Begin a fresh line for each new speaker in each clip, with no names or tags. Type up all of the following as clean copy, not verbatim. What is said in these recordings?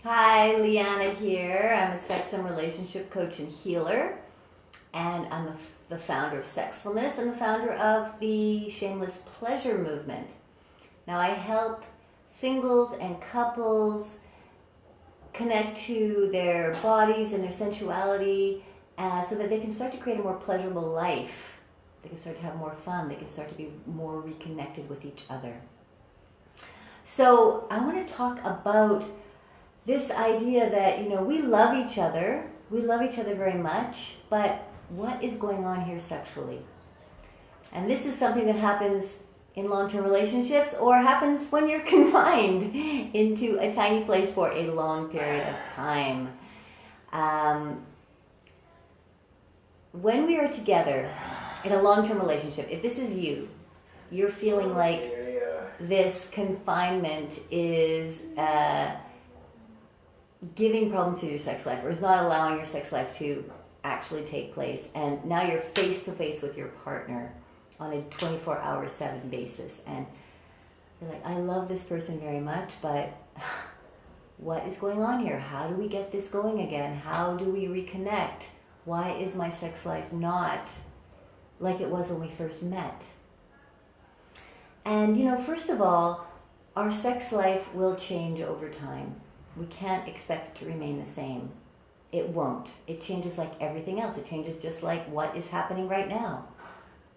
Hi, Liana here. I'm a sex and relationship coach and healer, and I'm the founder of Sexfulness and the founder of the Shameless Pleasure Movement. Now, I help singles and couples connect to their bodies and their sensuality so that they can start to create a more pleasurable life. They can start to have more fun. They can start to be more reconnected with each other. So, I want to talk about this idea that, we love each other very much, but what is going on here sexually? And this is something that happens in long-term relationships or happens when you're confined into a tiny place for a long period of time. When we are together in a long-term relationship, if this is you're feeling like this confinement is giving problems to your sex life or is not allowing your sex life to actually take place, and now you're face to face with your partner on a 24-hour 7 basis, and you're like, I love this person very much, but what is going on here? How do we get this going again? How do we reconnect? Why is my sex life not like it was when we first met? And first of all, our sex life will change over time. We can't expect it to remain the same. It won't. It changes like everything else. It changes just like what is happening right now.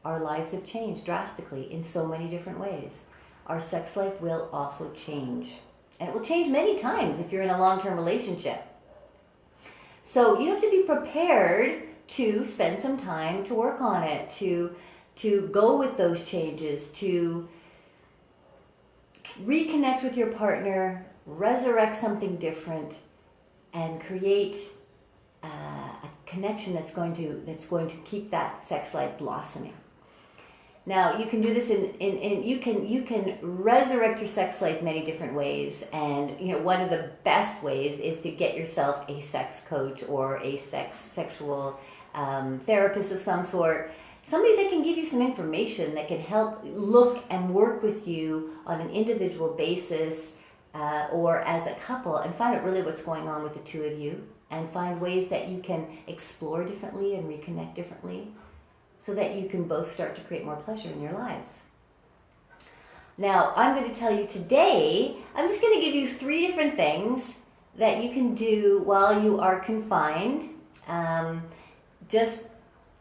Our lives have changed drastically in so many different ways. Our sex life will also change. And it will change many times if you're in a long-term relationship. So you have to be prepared to spend some time to work on it, to go with those changes, to reconnect with your partner, resurrect something different, and create a connection that's going to keep that sex life blossoming. Now, you can do this you can resurrect your sex life many different ways, and one of the best ways is to get yourself a sex coach or a sexual therapist of some sort. Somebody that can give you some information that can help look and work with you on an individual basis or as a couple and find out really what's going on with the two of you and find ways that you can explore differently and reconnect differently so that you can both start to create more pleasure in your lives. Now, I'm going to tell you today, I'm just going to give you 3 different things that you can do while you are confined. Just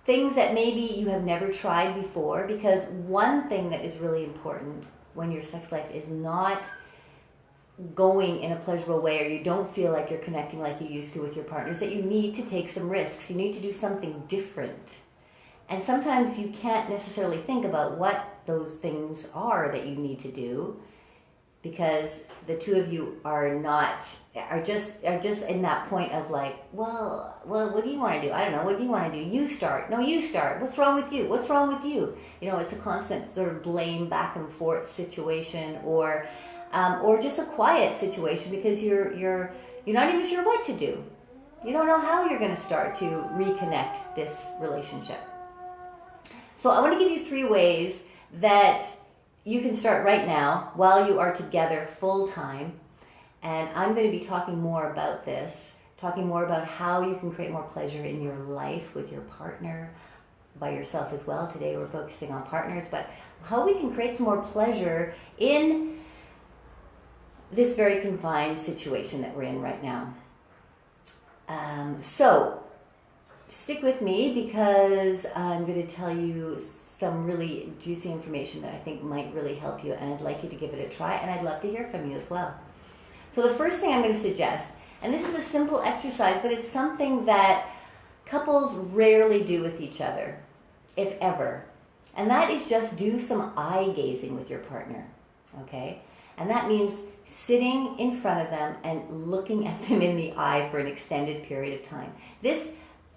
things that maybe you have never tried before, because one thing that is really important when your sex life is not going in a pleasurable way or you don't feel like you're connecting like you used to with your partner is that you need to take some risks. You need to do something different. And sometimes you can't necessarily think about what those things are that you need to do because the two of you are just in that point of like, well, what do you want to do? I don't know. What do you want to do? You start. No, you start. What's wrong with you? What's wrong with you? It's a constant sort of blame back and forth situation, or just a quiet situation because you're not even sure what to do. You don't know how you're going to start to reconnect this relationship. So I want to give you 3 ways that you can start right now while you are together full time. And I'm going to be talking more about this, talking more about how you can create more pleasure in your life with your partner, by yourself as well. Today we're focusing on partners, but how we can create some more pleasure in this very confined situation that we're in right now. So stick with me because I'm going to tell you some really juicy information that I think might really help you, and I'd like you to give it a try, and I'd love to hear from you as well. So the first thing I'm going to suggest, and this is a simple exercise, but it's something that couples rarely do with each other, if ever, and that is just do some eye gazing with your partner, okay? And that means sitting in front of them and looking at them in the eye for an extended period of time.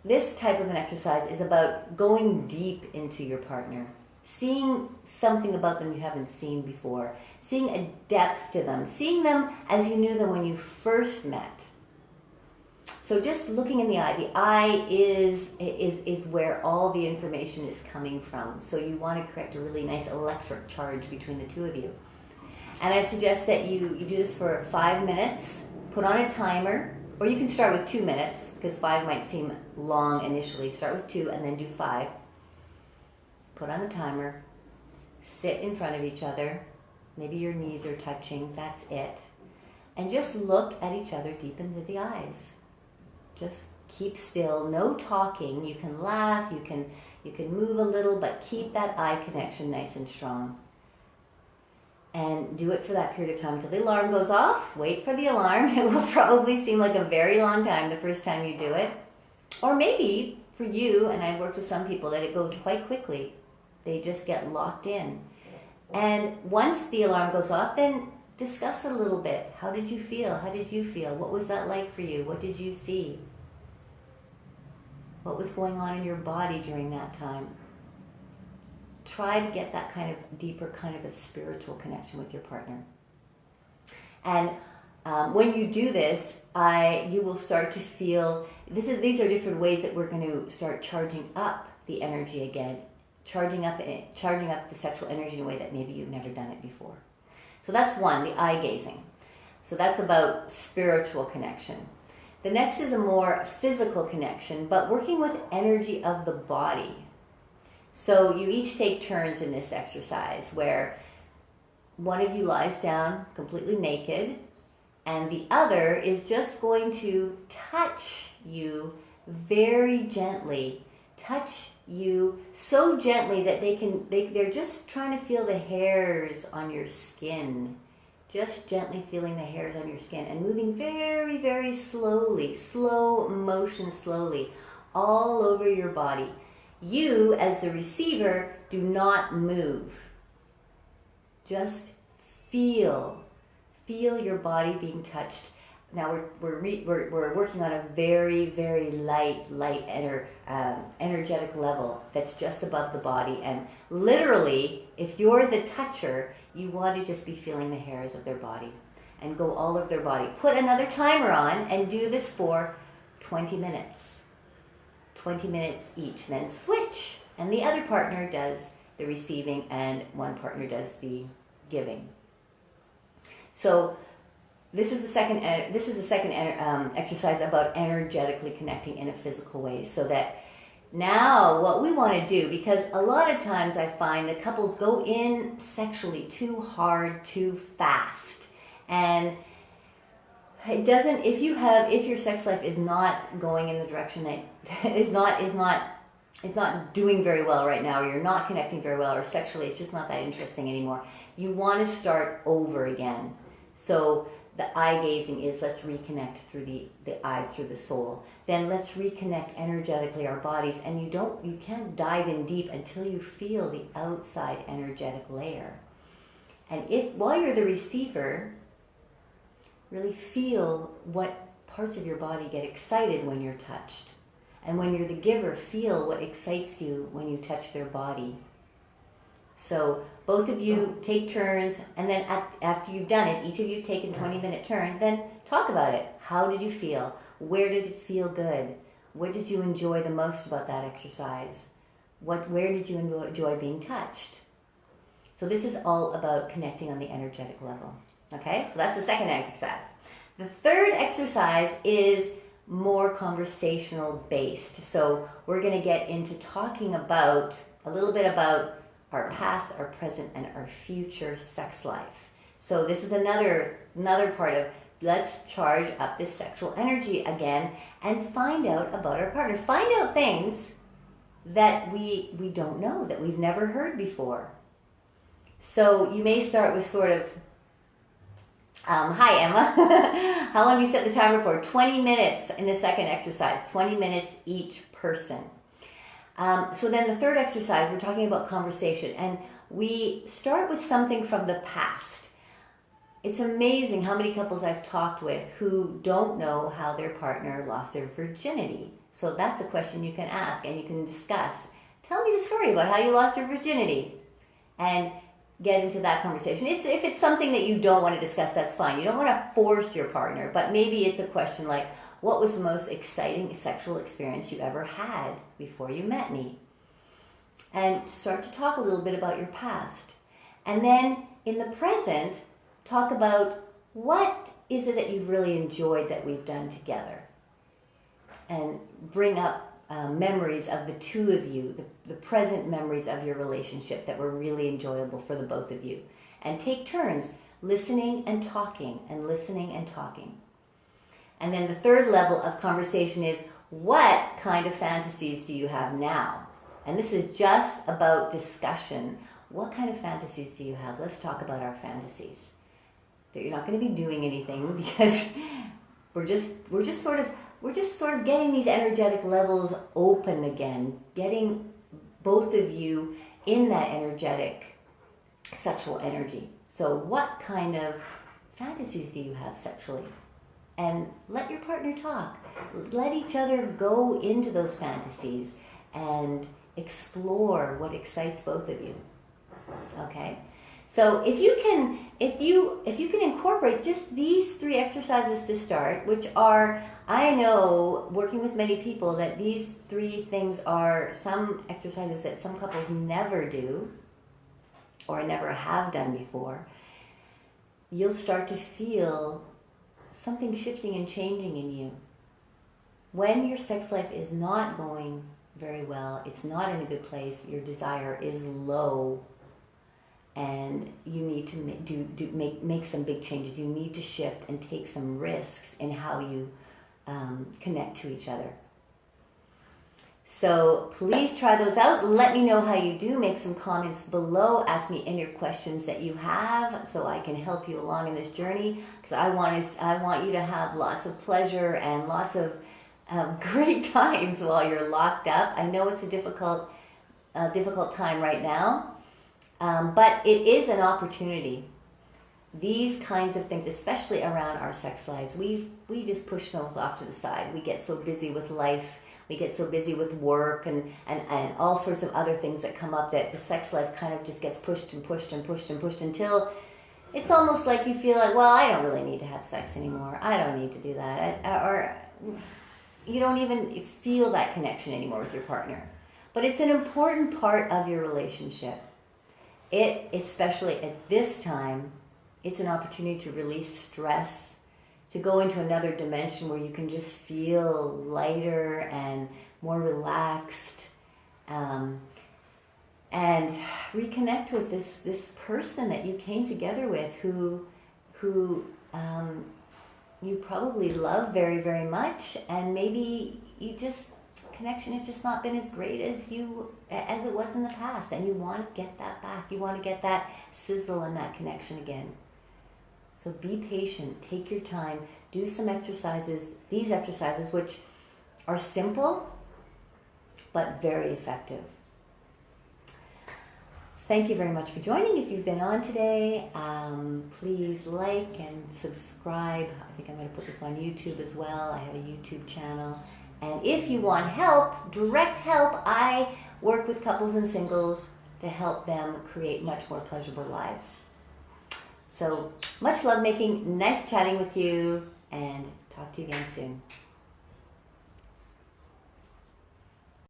This type of an exercise is about going deep into your partner, seeing something about them you haven't seen before, seeing a depth to them, seeing them as you knew them when you first met. So just looking in the eye is where all the information is coming from. So you want to create a really nice electric charge between the two of you. And I suggest that you do this for 5 minutes put on a timer, or you can start with 2 minutes, because 5 might seem long initially. Start with 2 and then do 5. Put on the timer, sit in front of each other, maybe your knees are touching, that's it. And just look at each other deep into the eyes. Just keep still, no talking. You can laugh, you can move a little, but keep that eye connection nice and strong. And do it for that period of time until the alarm goes off. Wait for the alarm. It will probably seem like a very long time the first time you do it. Or maybe for you, and I've worked with some people, that it goes quite quickly. They just get locked in. And once the alarm goes off, then discuss a little bit. How did you feel? How did you feel? What was that like for you? What did you see? What was going on in your body during that time? Try to get that kind of deeper kind of a spiritual connection with your partner. And when you do this, you will start to feel, these are different ways that we're going to start charging up the energy again, charging up the sexual energy in a way that maybe you've never done it before. So that's one, the eye gazing. So that's about spiritual connection. The next is a more physical connection, but working with energy of the body. So you each take turns in this exercise where one of you lies down completely naked and the other is just going to touch you very gently. Touch you so gently that they're just trying to feel the hairs on your skin. Just gently feeling the hairs on your skin and moving very, very slowly, slow motion slowly, all over your body. You, as the receiver, do not move. Just feel your body being touched. Now we're working on a very, very light energetic level that's just above the body. And literally, if you're the toucher, you want to just be feeling the hairs of their body and go all over their body. Put another timer on and do this for 20 minutes. 20 minutes each. Then switch. And the other partner does the receiving and one partner does the giving. So this is the second exercise about energetically connecting in a physical way. So that now what we want to do, because a lot of times I find that couples go in sexually too hard, too fast. And it doesn't, if your sex life is not going in the direction that is not doing very well right now, or you're not connecting very well, or sexually it's just not that interesting anymore, you want to start over again. So the eye gazing is, let's reconnect through the eyes, through the soul. Then let's reconnect energetically our bodies, and you can't dive in deep until you feel the outside energetic layer. And while you're the receiver, really feel what parts of your body get excited when you're touched. And when you're the giver, feel what excites you when you touch their body. So both of you take turns, and then after you've done it, each of you have taken a 20-minute turn, then talk about it. How did you feel? Where did it feel good? What did you enjoy the most about that exercise? Where did you enjoy being touched? So this is all about connecting on the energetic level. Okay, so that's the second exercise. The third exercise is more conversational based. So we're going to get into talking about a little bit about our past, our present, and our future sex life. So this is another part of, let's charge up this sexual energy again and find out about our partner. Find out things that we don't know, that we've never heard before. So you may start with sort of, hi Emma, how long do you set the timer for? 20 minutes in the second exercise, 20 minutes each person. So then the third exercise, we're talking about conversation, and we start with something from the past. It's amazing how many couples I've talked with who don't know how their partner lost their virginity. So that's a question you can ask and you can discuss. Tell me the story about how you lost your virginity, and get into that conversation. If it's something that you don't want to discuss, that's fine. You don't want to force your partner, but maybe it's a question like, what was the most exciting sexual experience you ever had before you met me? And start to talk a little bit about your past. And then in the present, talk about what is it that you've really enjoyed that we've done together? And bring up memories of the two of you, the present memories of your relationship that were really enjoyable for the both of you. And take turns listening and talking and listening and talking. And then the third level of conversation is, what kind of fantasies do you have now? And this is just about discussion. What kind of fantasies do you have? Let's talk about our fantasies. That you're not going to be doing anything because we're just sort of getting these energetic levels open again, getting both of you in that energetic sexual energy. So what kind of fantasies do you have sexually? And let your partner talk. Let each other go into those fantasies and explore what excites both of you. Okay? So if you can incorporate just these 3 exercises to start, which are, I know, working with many people, that these 3 things are some exercises that some couples never do or never have done before, you'll start to feel something shifting and changing in you. When your sex life is not going very well, it's not in a good place, your desire is low, and you need to make some big changes. You need to shift and take some risks in how you connect to each other. So please try those out. Let me know how you do. Make some comments below. Ask me any questions that you have so I can help you along in this journey, because I want you to have lots of pleasure and lots of great times while you're locked up. I know it's a difficult time right now, but it is an opportunity. These kinds of things, especially around our sex lives, we just push those off to the side. We get so busy with life. We get so busy with work and all sorts of other things that come up that the sex life kind of just gets pushed and pushed and pushed and pushed until it's almost like you feel like, well, I don't really need to have sex anymore. I don't need to do that. Or you don't even feel that connection anymore with your partner. But it's an important part of your relationship. It, especially at this time, it's an opportunity to release stress, to go into another dimension where you can just feel lighter and more relaxed, and reconnect with this person that you came together with, who you probably love very, very much, and maybe connection has just not been as great as it was in the past, and you want to get that back. You want to get that sizzle and that connection again. So be patient, take your time, do some exercises, these exercises, which are simple, but very effective. Thank you very much for joining. If you've been on today, please like and subscribe. I think I'm going to put this on YouTube as well. I have a YouTube channel. And if you want help, direct help, I work with couples and singles to help them create much more pleasurable lives. So much love making, nice chatting with you, and talk to you again soon.